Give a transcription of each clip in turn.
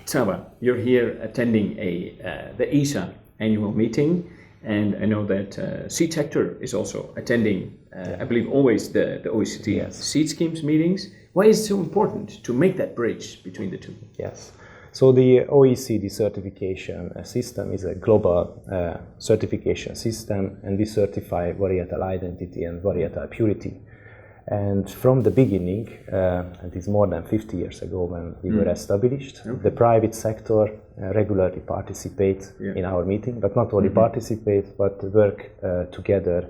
Csaba, you're here attending the ESA annual meeting, and I know that seed sector is also attending, I believe, always the OECD seed schemes meetings. Why is it so important to make that bridge between the two? Yes. So the OECD certification system is a global certification system, and we certify varietal identity and varietal purity. And from the beginning, it is more than 50 years ago when we were established, the private sector regularly participate in our meeting, but not only participate, but work together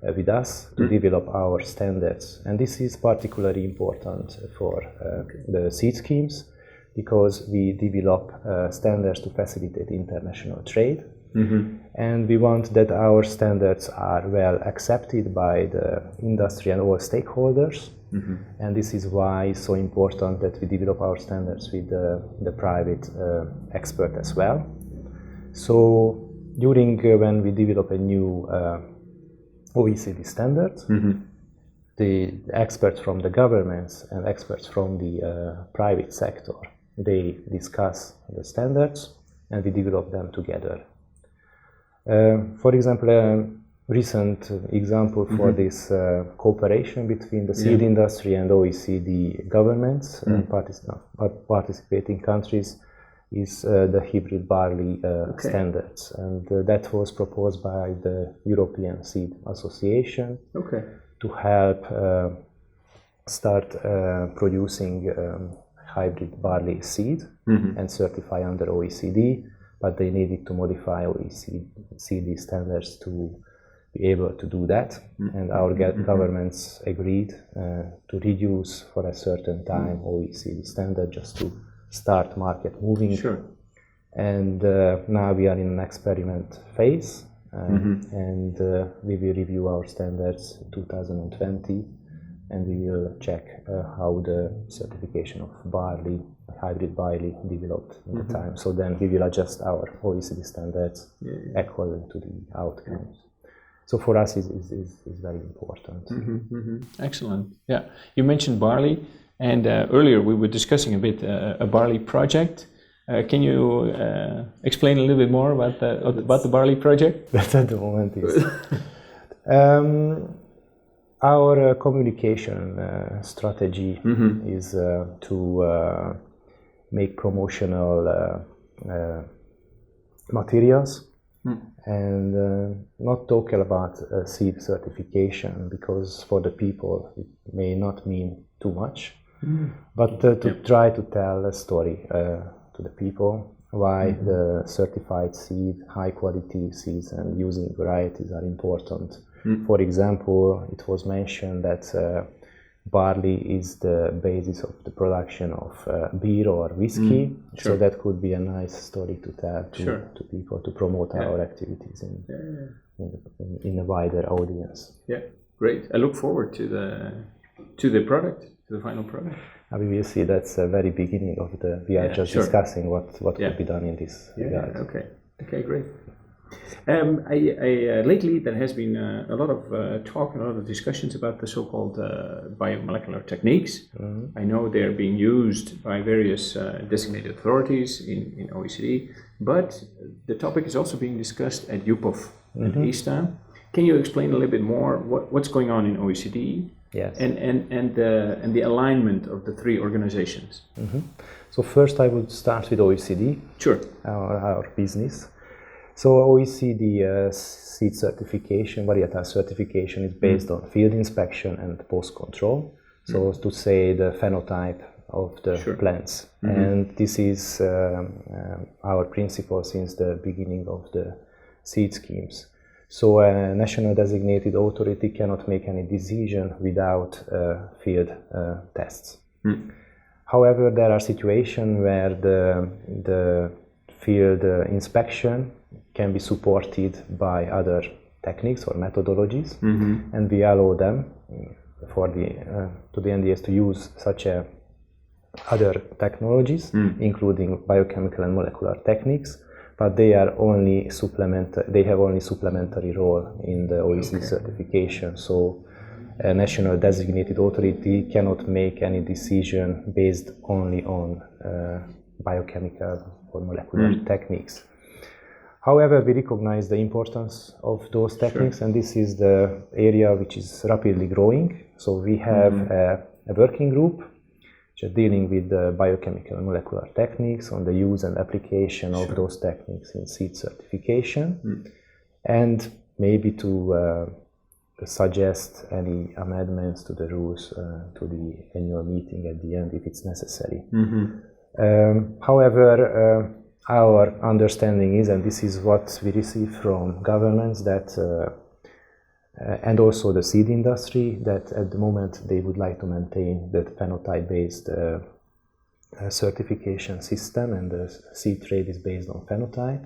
with us to develop our standards. And this is particularly important for the seed schemes, because we develop standards to facilitate international trade. And we want that our standards are well accepted by the industry and all stakeholders. And this is why it's so important that we develop our standards with the private expert as well. So during when we develop a new OECD standard, the experts from the governments and experts from the private sector, they discuss the standards and we develop them together. For example, a recent example for this cooperation between the seed industry and OECD governments and participating countries is the hybrid barley standards, and that was proposed by the European Seed Association to help start producing hybrid barley seed and certify under OECD, but they needed to modify OECD standards to be able to do that. And our governments agreed to reduce for a certain time OECD standard just to start market moving. And now we are in an experiment phase, and we will review our standards in 2020, and we will check how the certification of barley, hybrid barley, developed in the time. So then we will adjust our OECD standards according to the outcomes. So for us is very important. Excellent. Yeah, you mentioned barley, and earlier we were discussing a bit a barley project. Can you explain a little bit more about the barley project? That at the moment is. Our communication strategy is to make promotional materials and not talk about seed certification, because for the people it may not mean too much, but to try to tell a story to the people why the certified seed, high quality seeds and using varieties are important. For example, it was mentioned that barley is the basis of the production of beer or whiskey, so that could be a nice story to tell to people, to promote our activities in a wider audience. Yeah, great. I look forward to the product, to the final product. We will see. That's the very beginning of we are just discussing what could be done in this regard. Okay, great. Lately there has been a lot of talk and a lot of discussions about the so-called biomolecular techniques. I know they're being used by various designated authorities in OECD, but the topic is also being discussed at UPOF and ESTA. Can you explain a little bit more what's going on in OECD? Yes. And the alignment of the three organizations? So first I would start with OECD, our business. So OECD seed certification, varietal certification is based on field inspection and post-control, so to say the phenotype of the plants. And this is our principle since the beginning of the seed schemes. So a national designated authority cannot make any decision without field tests. However, there are situations where the field inspection can be supported by other techniques or methodologies, and we allow them for to the NDS to use such other technologies, including biochemical and molecular techniques, but they are only they have only supplementary role in the OECD certification. So a national designated authority cannot make any decision based only on biochemical or molecular techniques. However, we recognize the importance of those techniques, and this is the area which is rapidly growing. So we have a working group which are dealing with the biochemical and molecular techniques on the use and application of those techniques in seed certification, and maybe to suggest any amendments to the rules to the annual meeting at the end if it's necessary. However, our understanding is, and this is what we receive from governments, that and also the seed industry, that at the moment they would like to maintain the phenotype-based certification system, and the seed trade is based on phenotype.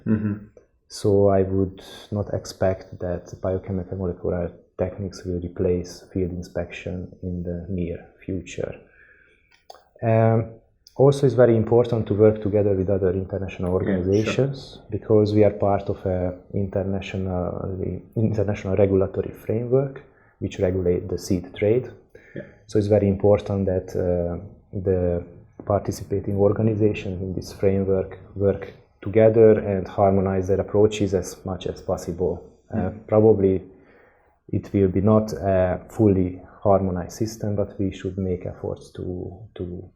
So I would not expect that biochemical molecular techniques will replace field inspection in the near future. Also, it's very important to work together with other international organizations, because we are part of an international regulatory framework which regulate the seed trade. So it's very important that the participating organizations in this framework work together and harmonize their approaches as much as possible. Probably it will be not a fully harmonized system, but we should make efforts to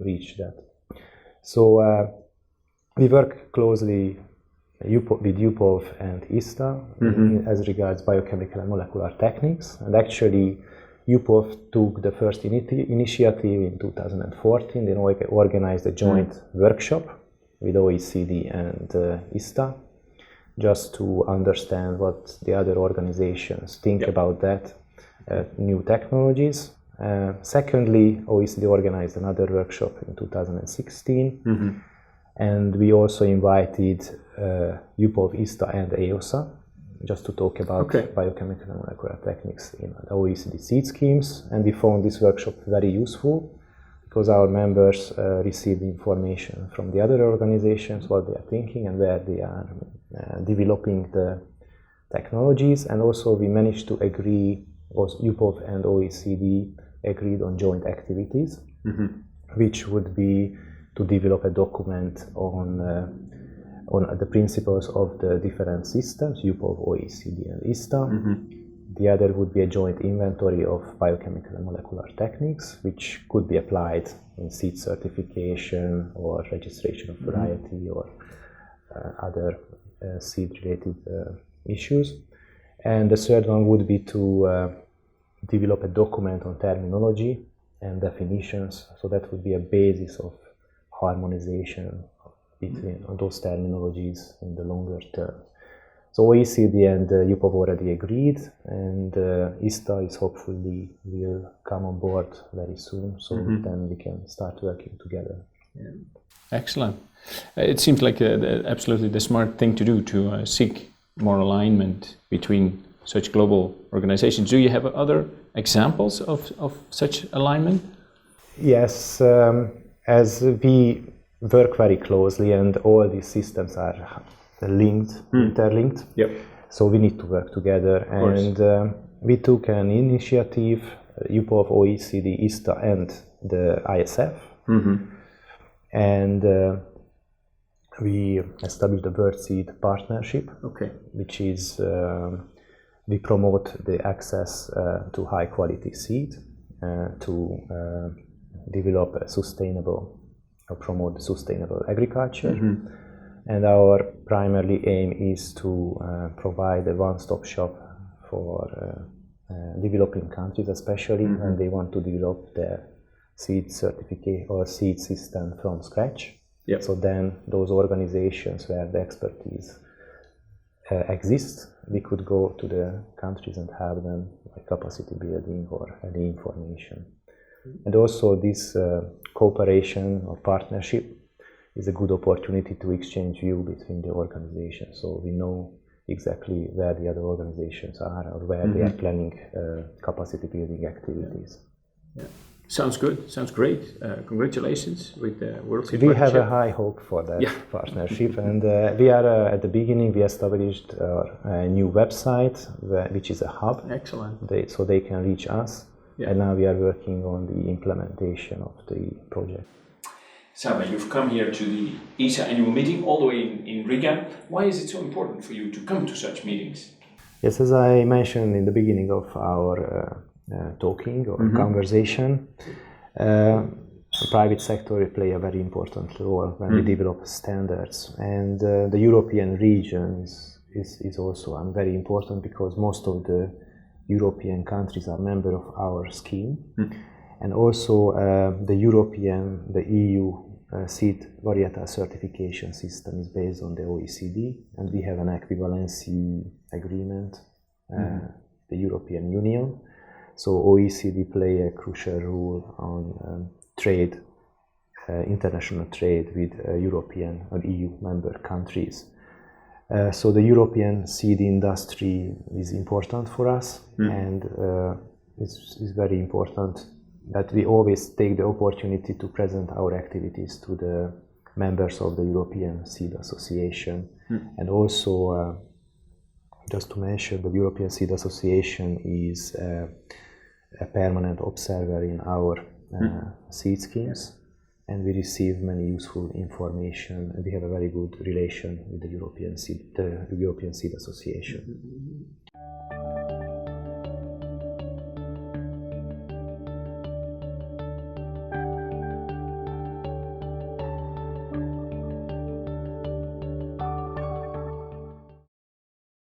reach that. So we work closely with UPOV and ISTA as regards biochemical and molecular techniques, and actually UPOV took the first initiative in 2014. They organized a joint workshop with OECD and ISTA, just to understand what the other organizations think about that new technologies. Secondly, OECD organized another workshop in 2016, and we also invited UPOV, ISTA and EOSA just to talk about biochemical and molecular techniques in the OECD seed schemes, and we found this workshop very useful because our members received information from the other organizations, what they are thinking and where they are developing the technologies, and also we managed to agree, UPOV and OECD agreed on joint activities, which would be to develop a document on the principles of the different systems, UPOV, OECD and ISTA. The other would be a joint inventory of biochemical and molecular techniques, which could be applied in seed certification or registration of variety or other seed-related issues. And the third one would be to develop a document on terminology and definitions, so that would be a basis of harmonization between those terminologies in the longer term. So OECD and UPOV already agreed, and ISTA is hopefully will come on board very soon, so then we can start working together. Excellent. It seems like absolutely the smart thing to do, to seek more alignment between such global organizations. Do you have other examples of such alignment? Yes, as we work very closely and all these systems are interlinked. So we need to work together, and we took an initiative, UPOV, OECD, ISTA and the ISF, and we established a bird seed partnership, which is we promote the access to high quality seed to develop a sustainable or promote sustainable agriculture. And our primary aim is to provide a one-stop shop for developing countries, especially when they want to develop their seed certificate or seed system from scratch. So then those organizations where the expertise exists, we could go to the countries and have them by capacity building or any information. And also this cooperation or partnership is a good opportunity to exchange view between the organizations, so we know exactly where the other organizations are or where they are planning capacity building activities. Sounds good, sounds great. Congratulations with the World Seed We Partnership. have a high hope for that partnership, and we are at the beginning. We established a new website, which is a hub. Excellent. So they can reach us, and now we are working on the implementation of the project. Csaba, you've come here to the ESA annual meeting all the way in Riga. Why is it so important for you to come to such meetings? Yes, as I mentioned in the beginning of our talking or conversation, private sector play a very important role when we develop standards, and the European region is also very important because most of the European countries are members of our scheme, and also the EU seed varietal certification system is based on the OECD, and we have an equivalency agreement, the European Union. So OECD play a crucial role on trade, international trade with European or EU member countries. So the European seed industry is important for us, and it's very important that we always take the opportunity to present our activities to the members of the European Seed Association. And also, just to mention, the European Seed Association is a permanent observer in our seed schemes, and we receive many useful information, and we have a very good relation with the European Seed Association.